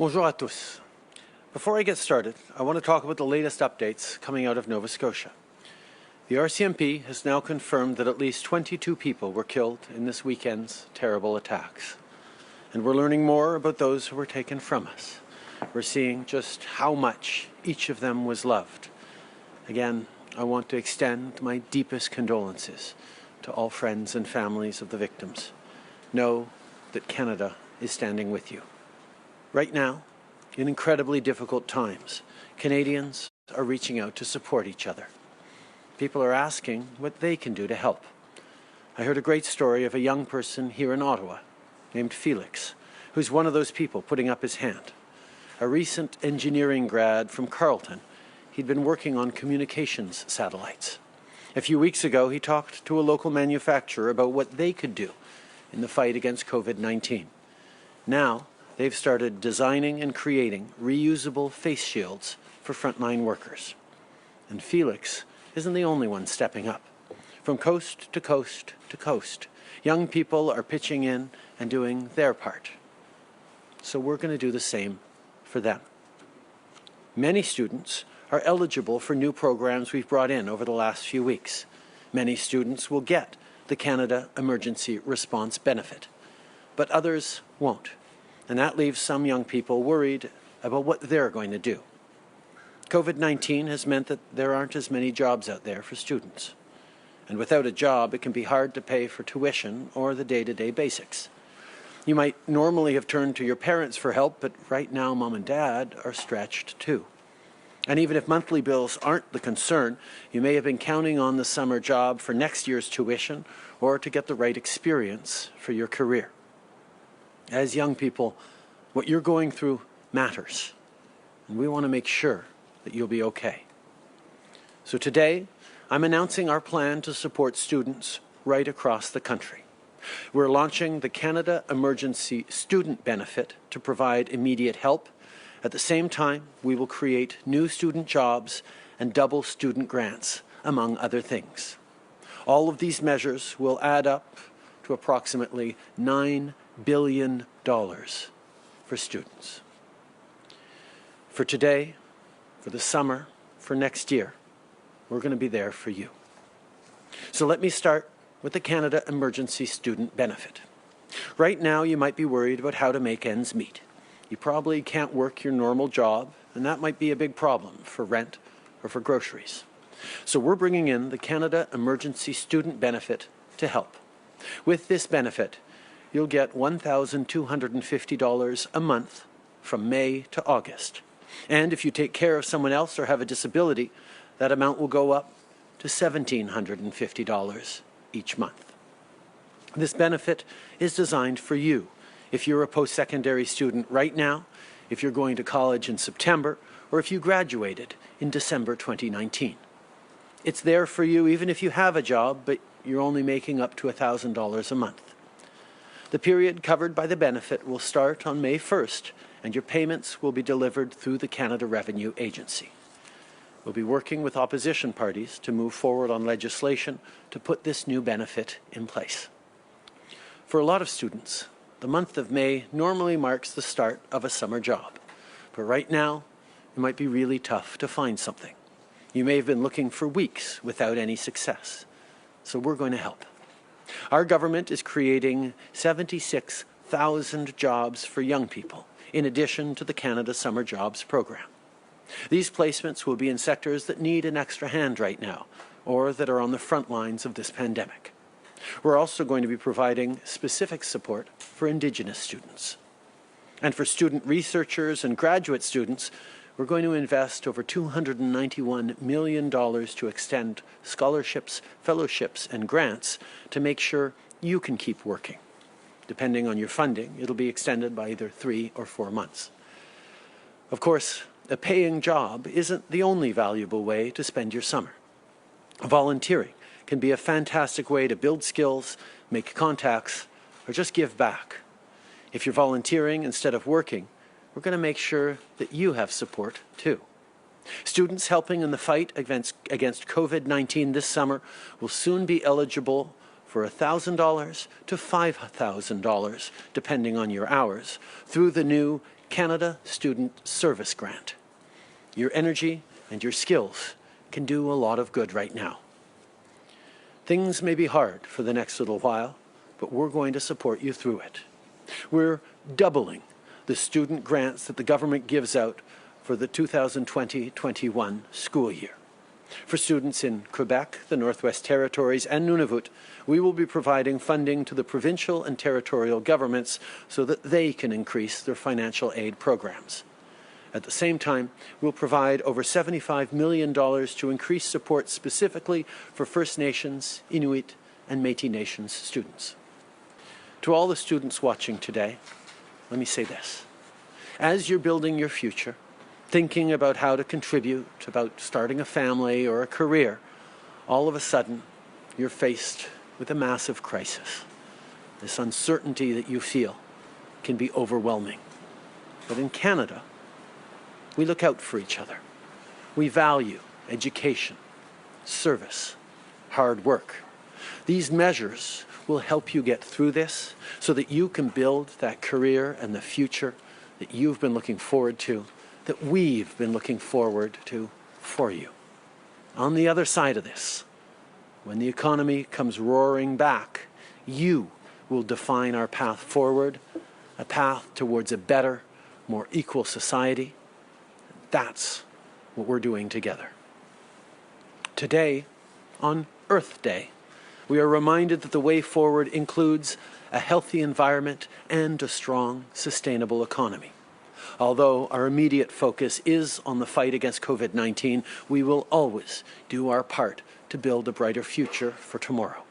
Bonjour à tous. Before I get started, I want to talk about the latest updates coming out of Nova Scotia. The RCMP has now confirmed that at least 22 people were killed in this weekend's terrible attacks. And we're learning more about those who were taken from us. We're seeing just how much each of them was loved. Again, I want to extend my deepest condolences to all friends and families of the victims. Know that Canada is standing with you. Right now, in incredibly difficult times, Canadians are reaching out to support each other. People are asking what they can do to help. I heard a great story of a young person here in Ottawa named Felix, who's one of those people putting up his hand. A recent engineering grad from Carleton, he'd been working on communications satellites. A few weeks ago, he talked to a local manufacturer about what they could do in the fight against COVID-19. Now, they've started designing and creating reusable face shields for frontline workers. And Felix isn't the only one stepping up. From coast to coast to coast, young people are pitching in and doing their part. So we're going to do the same for them. Many students are eligible for new programs we've brought in over the last few weeks. Many students will get the Canada Emergency Response Benefit, but others won't. And that leaves some young people worried about what they're going to do. COVID-19 has meant that there aren't as many jobs out there for students. And without a job, it can be hard to pay for tuition or the day-to-day basics. You might normally have turned to your parents for help, but right now Mom and Dad are stretched too. And even if monthly bills aren't the concern, you may have been counting on the summer job for next year's tuition or to get the right experience for your career. As young people, what you're going through matters, and we want to make sure that you'll be okay. So today, I'm announcing our plan to support students right across the country. We're launching the Canada Emergency Student Benefit to provide immediate help. At the same time, we will create new student jobs and double student grants, among other things. All of these measures will add up to approximately $9 billion for students. For today, for the summer, for next year, we're going to be there for you. So let me start with the Canada Emergency Student Benefit. Right now, you might be worried about how to make ends meet. You probably can't work your normal job, and that might be a big problem for rent or for groceries. So we're bringing in the Canada Emergency Student Benefit to help. With this benefit, you'll get $1,250 a month from May to August. And if you take care of someone else or have a disability, that amount will go up to $1,750 each month. This benefit is designed for you. If you're a post-secondary student right now, if you're going to college in September, or if you graduated in December 2019. It's there for you even if you have a job, but you're only making up to $1,000 a month. The period covered by the benefit will start on May 1st, and your payments will be delivered through the Canada Revenue Agency. We'll be working with opposition parties to move forward on legislation to put this new benefit in place. For a lot of students, the month of May normally marks the start of a summer job. But right now, it might be really tough to find something. You may have been looking for weeks without any success. So we're going to help. Our government is creating 76,000 jobs for young people, in addition to the Canada Summer Jobs Program. These placements will be in sectors that need an extra hand right now, or that are on the front lines of this pandemic. We're also going to be providing specific support for Indigenous students. And for student researchers and graduate students, we're going to invest over $291 million to extend scholarships, fellowships, and grants to make sure you can keep working. Depending on your funding, it'll be extended by either 3 or 4 months. Of course, a paying job isn't the only valuable way to spend your summer. Volunteering can be a fantastic way to build skills, make contacts, or just give back. If you're volunteering instead of working, we're going to make sure that you have support too. Students helping in the fight against COVID-19 this summer will soon be eligible for $1,000 to $5,000, depending on your hours, through the new Canada Student Service Grant. Your energy and your skills can do a lot of good right now. Things may be hard for the next little while, but we're going to support you through it. We're doubling the student grants that the government gives out for the 2020-21 school year. For students in Quebec, the Northwest Territories, and Nunavut, we will be providing funding to the provincial and territorial governments so that they can increase their financial aid programs. At the same time, we'll provide over $75 million to increase support specifically for First Nations, Inuit, and Métis Nations students. To all the students watching today, let me say this. As you're building your future, thinking about how to contribute, about starting a family or a career, all of a sudden, you're faced with a massive crisis. This uncertainty that you feel can be overwhelming. But in Canada, we look out for each other. We value education, service, hard work. These measures will help you get through this so that you can build that career and the future that you've been looking forward to, that we've been looking forward to for you. On the other side of this, when the economy comes roaring back, you will define our path forward, a path towards a better, more equal society. That's what we're doing together. Today, on Earth Day, we are reminded that the way forward includes a healthy environment and a strong, sustainable economy. Although our immediate focus is on the fight against COVID-19, we will always do our part to build a brighter future for tomorrow.